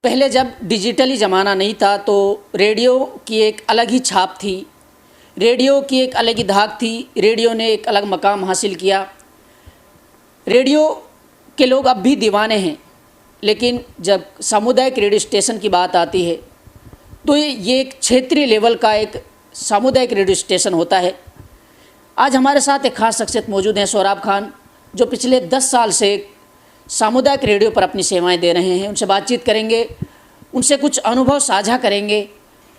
पहले जब डिजिटली ज़माना नहीं था तो रेडियो की एक अलग ही छाप थी, रेडियो की एक अलग ही धाक थी, रेडियो ने एक अलग मकाम हासिल किया। रेडियो के लोग अब भी दीवाने हैं, लेकिन जब सामुदायिक रेडियो स्टेशन की बात आती है तो ये एक क्षेत्रीय लेवल का एक सामुदायिक रेडियो स्टेशन होता है। आज हमारे साथ एक खास शख्सियत मौजूद हैं, सोहराब खान, जो पिछले 10 साल से सामुदायिक रेडियो पर अपनी सेवाएं दे रहे हैं। उनसे बातचीत करेंगे, उनसे कुछ अनुभव साझा करेंगे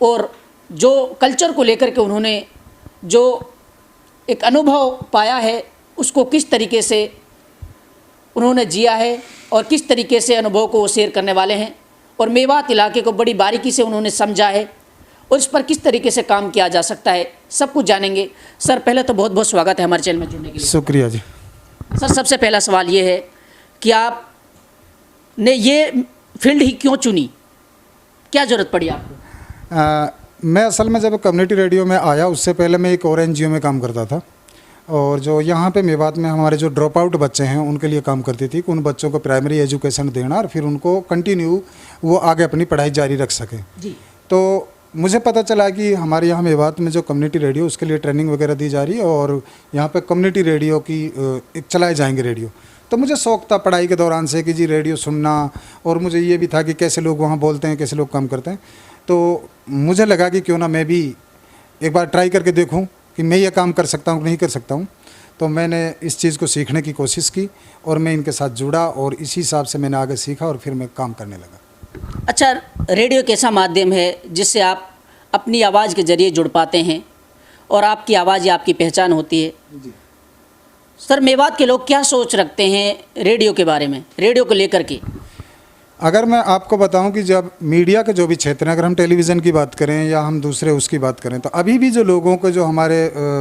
और जो कल्चर को लेकर के उन्होंने जो एक अनुभव पाया है उसको किस तरीके से उन्होंने जिया है और किस तरीके से अनुभव को वो शेयर करने वाले हैं, और मेवात इलाके को बड़ी बारीकी से उन्होंने समझा है और इस पर किस तरीके से काम किया जा सकता है, सब कुछ जानेंगे। सर, पहले तो बहुत बहुत स्वागत है हमारे चैनल में जुड़ने के लिए। शुक्रिया जी। सर, सबसे पहला सवाल ये है कि आपने ये फील्ड ही क्यों चुनी, क्या ज़रूरत पड़ी आपको? मैं असल में जब कम्युनिटी रेडियो में आया उससे पहले मैं एक और NGO में काम करता था, और जो यहाँ पे मेवात में हमारे जो ड्रॉप आउट बच्चे हैं उनके लिए काम करती थी कि उन बच्चों को प्राइमरी एजुकेशन देना और फिर उनको कंटिन्यू वो आगे अपनी पढ़ाई जारी रख सकें। जी। तो मुझे पता चला कि हमारे यहाँ मेवात में जो कम्युनिटी रेडियो उसके लिए ट्रेनिंग वगैरह दी जा रही है और यहाँ पे कम्युनिटी रेडियो की चलाए जाएंगे रेडियो। तो मुझे शौक़ था पढ़ाई के दौरान से कि जी रेडियो सुनना, और मुझे ये भी था कि कैसे लोग वहाँ बोलते हैं, कैसे लोग काम करते हैं। तो मुझे लगा कि क्यों ना मैं भी एक बार ट्राई करके देखूँ कि मैं ये काम कर सकता हूँ नहीं कर सकता हूँ। तो मैंने इस चीज़ को सीखने की कोशिश की और मैं इनके साथ जुड़ा और इसी हिसाब से मैंने आगे सीखा और फिर मैं काम करने लगा। अच्छा, रेडियो एक ऐसा माध्यम है जिससे आप अपनी आवाज़ के ज़रिए जुड़ पाते हैं और आपकी आवाज़ ही आपकी पहचान होती है। जी। सर, मेवात के लोग क्या सोच रखते हैं रेडियो के बारे में, रेडियो को लेकर के? अगर मैं आपको बताऊं कि जब मीडिया के जो भी क्षेत्र हैं, अगर हम टेलीविज़न की बात करें या हम दूसरे उसकी बात करें, तो अभी भी जो लोगों को जो हमारे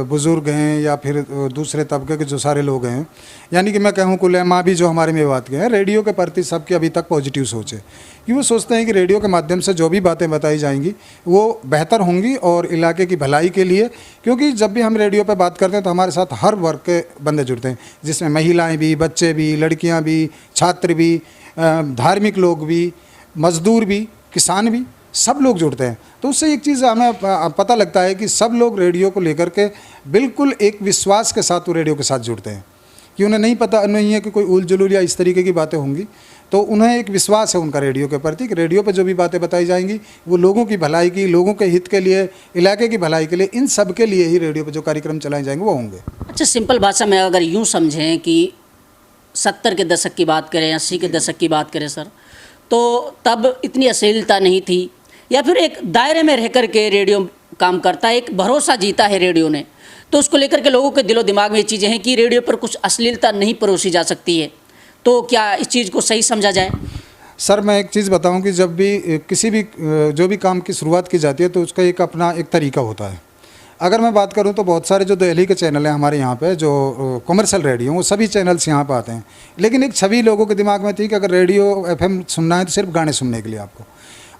बुज़ुर्ग हैं या फिर दूसरे तबके के जो सारे लोग हैं, यानी कि मैं कहूँ कुलेमा भी जो हमारे मेवात के हैं, रेडियो के प्रति सबकी अभी तक पॉजिटिव सोच है कि वो सोचते हैं कि रेडियो के माध्यम से जो भी बातें बताई जाएंगी वो बेहतर होंगी और इलाके की भलाई के लिए। क्योंकि जब भी हम रेडियो पर बात करते हैं तो हमारे साथ हर वर्ग के बंदे जुड़ते हैं, जिसमें महिलाएँ भी, बच्चे भी, लड़कियाँ भी, छात्र भी, धार्मिक लोग भी, मज़दूर भी, किसान भी, सब लोग जुड़ते हैं। तो उससे एक चीज़ हमें पता लगता है कि सब लोग रेडियो को लेकर के बिल्कुल एक विश्वास के साथ वो रेडियो के साथ जुड़ते हैं कि उन्हें नहीं है कि कोई उल जुलूल या इस तरीके की बातें होंगी। तो उन्हें एक विश्वास है उनका रेडियो के प्रति कि रेडियो पर जो भी बातें बताई जाएंगी वो लोगों की भलाई की, लोगों के हित के लिए, इलाके की भलाई के लिए, इन सब के लिए ही रेडियो पर जो कार्यक्रम चलाए जाएंगे वो होंगे। अच्छा, सिंपल भाषा में अगर यूँ समझें कि 70 के दशक की बात करें, 80 के दशक की बात करें सर, तो तब इतनी अश्लीलता नहीं थी, या फिर एक दायरे में रह कर के रेडियो काम करता है, एक भरोसा जीता है रेडियो ने, तो उसको लेकर के लोगों के दिलो दिमाग में ये चीज़ें हैं कि रेडियो पर कुछ अश्लीलता नहीं परोसी जा सकती है। तो क्या इस चीज़ को सही समझा जाए? सर, मैं एक चीज़ बताऊं कि जब भी किसी भी जो भी काम की शुरुआत की जाती है तो उसका एक अपना एक तरीका होता है। अगर मैं बात करूं तो बहुत सारे जो दिल्ली के चैनल हैं हमारे यहाँ पे जो कमर्शियल रेडियो, वो सभी चैनल्स यहाँ पे आते हैं, लेकिन एक छवि लोगों के दिमाग में थी कि अगर रेडियो FM सुनना है तो सिर्फ गाने सुनने के लिए आपको।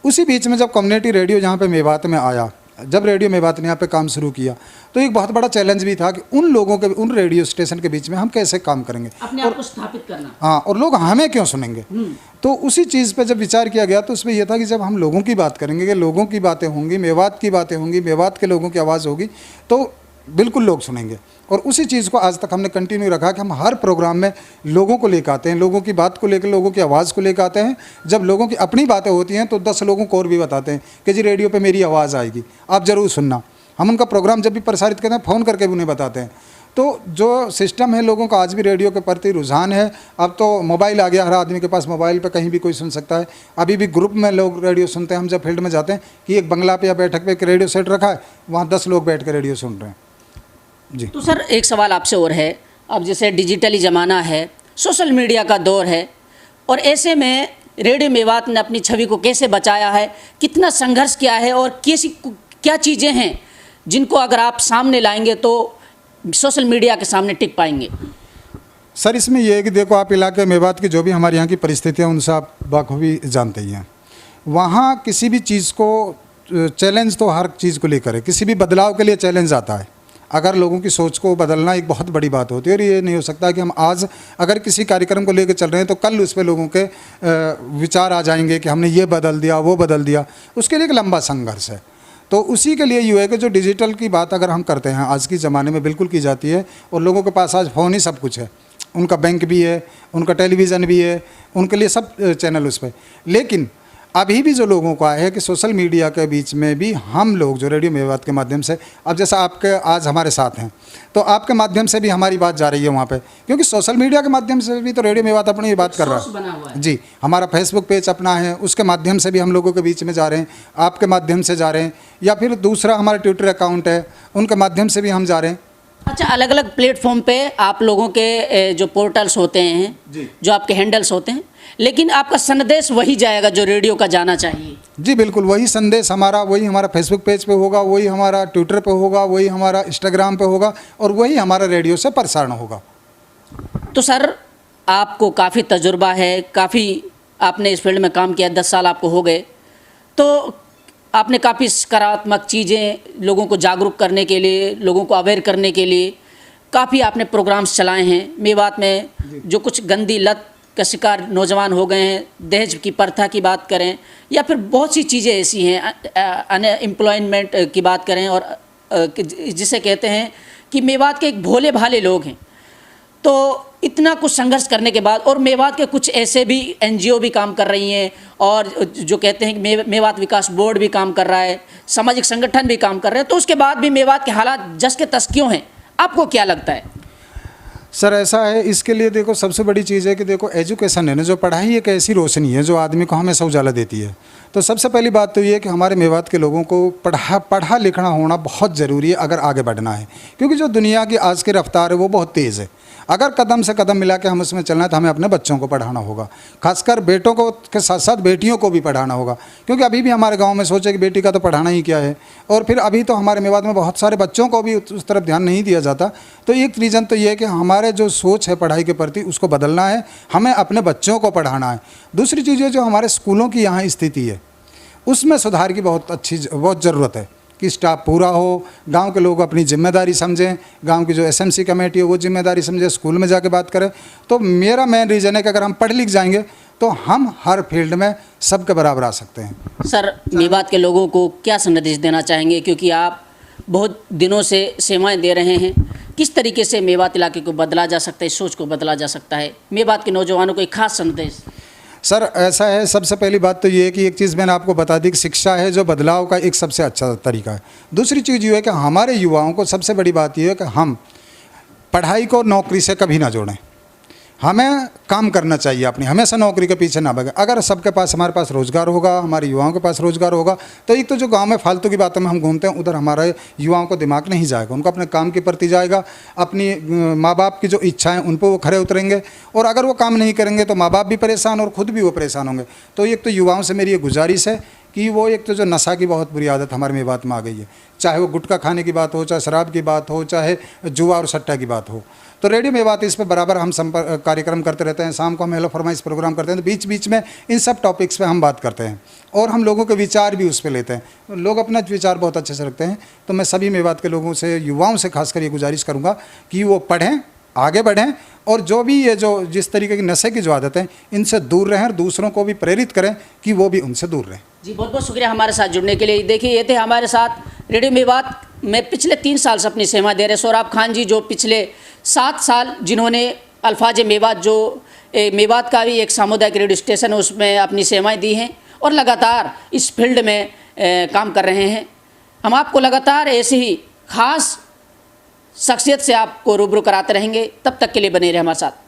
उसी बीच में जब कम्युनिटी रेडियो यहाँ पे मेवात में आया, जब रेडियो मेवात ने यहाँ पे काम शुरू किया, तो एक बहुत बड़ा चैलेंज भी था कि उन लोगों के, उन रेडियो स्टेशन के बीच में हम कैसे काम करेंगे, अपने आप को स्थापित करना। हाँ, और लोग हमें क्यों सुनेंगे। तो उसी चीज़ पे जब विचार किया गया तो उसमें यह था कि जब हम लोगों की बात करेंगे, कि लोगों की बातें होंगी, मेवात की बातें होंगी, मेवात के लोगों की आवाज़ होगी, तो बिल्कुल लोग सुनेंगे। और उसी चीज़ को आज तक हमने कंटिन्यू रखा कि हम हर प्रोग्राम में लोगों को लेकर आते हैं, लोगों की बात को लेकर, लोगों की आवाज़ को लेकर आते हैं। जब लोगों की अपनी बातें होती हैं तो 10 लोगों को और भी बताते हैं कि जी रेडियो पे मेरी आवाज़ आएगी, आप ज़रूर सुनना। हम उनका प्रोग्राम जब भी प्रसारित करते हैं फ़ोन करके भी उन्हें बताते हैं। तो जो सिस्टम है, लोगों का आज भी रेडियो के प्रति रुझान है। अब तो मोबाइल आ गया, हर आदमी के पास मोबाइल पे कहीं भी कोई सुन सकता है। अभी भी ग्रुप में लोग रेडियो सुनते हैं। हम जब फील्ड में जाते हैं कि एक बंगला पे या बैठक पे एक रेडियो सेट रखा है, वहाँ 10 लोग बैठ कर रेडियो सुन रहे हैं जी। तो सर, एक सवाल आपसे और है, अब जैसे डिजिटली ज़माना है, सोशल मीडिया का दौर है, और ऐसे में रेडियो मेवात ने अपनी छवि को कैसे बचाया है, कितना संघर्ष किया है, और कैसी क्या चीज़ें हैं जिनको अगर आप सामने लाएंगे तो सोशल मीडिया के सामने टिक पाएंगे? सर, इसमें यह है कि देखो, आप इलाके मेवात की जो भी हमारे यहाँ की परिस्थितियाँ उनसे आप बखूबी जानते ही हैं। वहाँ किसी भी चीज़ को चैलेंज तो हर चीज़ को लेकर है, किसी भी बदलाव के लिए चैलेंज आता है। अगर लोगों की सोच को बदलना एक बहुत बड़ी बात होती है। और ये नहीं हो सकता कि हम आज अगर किसी कार्यक्रम को लेकर चल रहे हैं तो कल उस पर लोगों के विचार आ जाएंगे कि हमने ये बदल दिया, वो बदल दिया। उसके लिए एक लंबा संघर्ष है। तो उसी के लिए यूँ है कि जो डिजिटल की बात अगर हम करते हैं आज के ज़माने में बिल्कुल की जाती है, और लोगों के पास आज फ़ोन ही सब कुछ है, उनका बैंक भी है, उनका टेलीविज़न भी है, उनके लिए सब चैनल उस पर। लेकिन अभी भी जो लोगों को आया है कि सोशल मीडिया के बीच में भी हम लोग जो रेडियो मेवात के माध्यम से, अब जैसा आपके आज हमारे साथ हैं तो आपके माध्यम से भी हमारी बात जा रही है वहाँ पे, क्योंकि सोशल मीडिया के माध्यम से भी तो रेडियो मेवात अपनी बात कर रहा है। जी, हमारा फेसबुक पेज अपना है, उसके माध्यम से भी हम लोगों के बीच में जा रहे हैं, आपके माध्यम से जा रहे हैं, या फिर दूसरा हमारा ट्विटर अकाउंट है, उनके माध्यम से भी हम जा रहे हैं। अच्छा, अलग अलग प्लेटफॉर्म पे आप लोगों के जो पोर्टल्स होते हैं, जो आपके हैंडल्स होते हैं, लेकिन आपका संदेश वही जाएगा जो रेडियो का जाना चाहिए। जी बिल्कुल, वही संदेश हमारा, वही हमारा फेसबुक पेज पे होगा, वही हमारा ट्विटर पे होगा, वही हमारा इंस्टाग्राम पे होगा, और वही हमारा रेडियो से प्रसारण होगा। तो सर, आपको काफ़ी तजुर्बा है, काफ़ी आपने इस फील्ड में काम किया, 10 साल आपको हो गए, तो आपने काफ़ी सकारात्मक चीज़ें लोगों को जागरूक करने के लिए, लोगों को अवेयर करने के लिए काफ़ी आपने प्रोग्राम्स चलाए हैं। मेवात में जो कुछ गंदी लत का शिकार नौजवान हो गए हैं, दहेज की प्रथा की बात करें, या फिर बहुत सी चीज़ें ऐसी हैं, अनएम्प्लॉयमेंट की बात करें, और जिसे कहते हैं कि मेवात के एक भोले भाले लोग हैं। तो इतना कुछ संघर्ष करने के बाद, और मेवात के कुछ ऐसे भी एनजीओ भी काम कर रही हैं, और जो कहते हैं कि मेवात विकास बोर्ड भी काम कर रहा है, सामाजिक संगठन भी काम कर रहे हैं, तो उसके बाद भी मेवात के हालात जस के तस क्यों हैं? आपको क्या लगता है? सर ऐसा है, इसके लिए देखो सबसे बड़ी चीज़ है कि देखो एजुकेशन है ना, जो पढ़ाई एक ऐसी रोशनी है जो आदमी को हमेशा उजाला देती है। तो सबसे पहली बात तो ये है कि हमारे मेवात के लोगों को पढ़ा लिखना होना बहुत ज़रूरी है अगर आगे बढ़ना है, क्योंकि जो दुनिया की आज की रफ्तार है वो बहुत तेज़ है। अगर कदम से कदम मिला के हम उसमें चलना है तो हमें अपने बच्चों को पढ़ाना होगा, खासकर बेटों को के साथ साथ बेटियों को भी पढ़ाना होगा, क्योंकि अभी भी हमारे गांव में सोचे कि बेटी का तो पढ़ाना ही क्या है। और फिर अभी तो हमारे मेवात में बहुत सारे बच्चों को भी उस तरफ ध्यान नहीं दिया जाता। तो एक रीज़न तो ये है कि हमारे जो सोच है पढ़ाई के प्रति उसको बदलना है, हमें अपने बच्चों को पढ़ाना है। दूसरी चीज़ है जो हमारे स्कूलों की यहाँ स्थिति है उसमें सुधार की बहुत ज़रूरत है कि स्टाफ पूरा हो, गांव के लोग अपनी जिम्मेदारी समझें, गांव की जो एसएमसी कमेटी है वो जिम्मेदारी समझे, स्कूल में जाके बात करें। तो मेरा मेन रीज़न है कि अगर हम पढ़ लिख जाएंगे तो हम हर फील्ड में सबके बराबर आ सकते हैं। सर, मेवात के लोगों को क्या संदेश देना चाहेंगे, क्योंकि आप बहुत दिनों से सेवाएं दे रहे हैं, किस तरीके से मेवात इलाके को बदला जा सकता है, सोच को बदला जा सकता है, मेवात के नौजवानों को एक खास संदेश? सर ऐसा है, सबसे पहली बात तो ये है कि एक चीज़ मैंने आपको बता दी कि शिक्षा है जो बदलाव का एक सबसे अच्छा तरीका है। दूसरी चीज़ ये है कि हमारे युवाओं को सबसे बड़ी बात ये है कि हम पढ़ाई को नौकरी से कभी ना जोड़ें, हमें काम करना चाहिए अपनी, हमेशा नौकरी के पीछे ना भागें। अगर सबके पास हमारे पास रोज़गार होगा, हमारे युवाओं के पास रोज़गार होगा, तो एक तो जो गांव में फालतू की बातों में हम घूमते हैं उधर हमारे युवाओं को दिमाग नहीं जाएगा, उनको अपने काम के प्रति जाएगा, अपनी माँ बाप की जो इच्छाएं उन पर वो खरे उतरेंगे। और अगर वो काम नहीं करेंगे तो माँ बाप भी परेशान और ख़ुद भी वो परेशान होंगे। तो एक तो युवाओं से मेरी ये गुजारिश है कि वो एक तो जो नशा की बहुत बुरी आदत हमारे मेवात में आ गई है, चाहे वो गुटखा खाने की बात हो, चाहे शराब की बात हो, चाहे जुआ और सट्टा की बात हो, तो रेडियो मेवात इस पर बराबर हम कार्यक्रम करते रहते हैं। शाम को हम हेलो फरमाइश प्रोग्राम करते हैं, तो बीच बीच में इन सब टॉपिक्स पे हम बात करते हैं और हम लोगों के विचार भी उस पर लेते हैं। लोग अपना विचार बहुत अच्छे से रखते हैं। तो मैं सभी मेवात के लोगों से, युवाओं से खासकर ये गुजारिश करूँगा कि वो पढ़ें, आगे बढ़ें, और जो भी ये जो जिस तरीके की नशे की जो आदत है इनसे दूर रहें और दूसरों को भी प्रेरित करें कि वो भी उनसे दूर रहें। जी, बहुत बहुत शुक्रिया हमारे साथ जुड़ने के लिए। देखिए, ये थे हमारे साथ रेडियो मेवात में पिछले 3 साल से अपनी सेवा दे रहे सौराब खान जी, जो पिछले 7 साल जिन्होंने अल्फाज मेवात, जो मेवात का भी एक सामुदायिक रेडियो स्टेशन है, उसमें अपनी सेवाएं दी हैं और लगातार इस फील्ड में काम कर रहे हैं। हम आपको लगातार ऐसे ही खास शख्सियत से आपको रूबरू कराते रहेंगे। तब तक के लिए बने रहे हमारे साथ।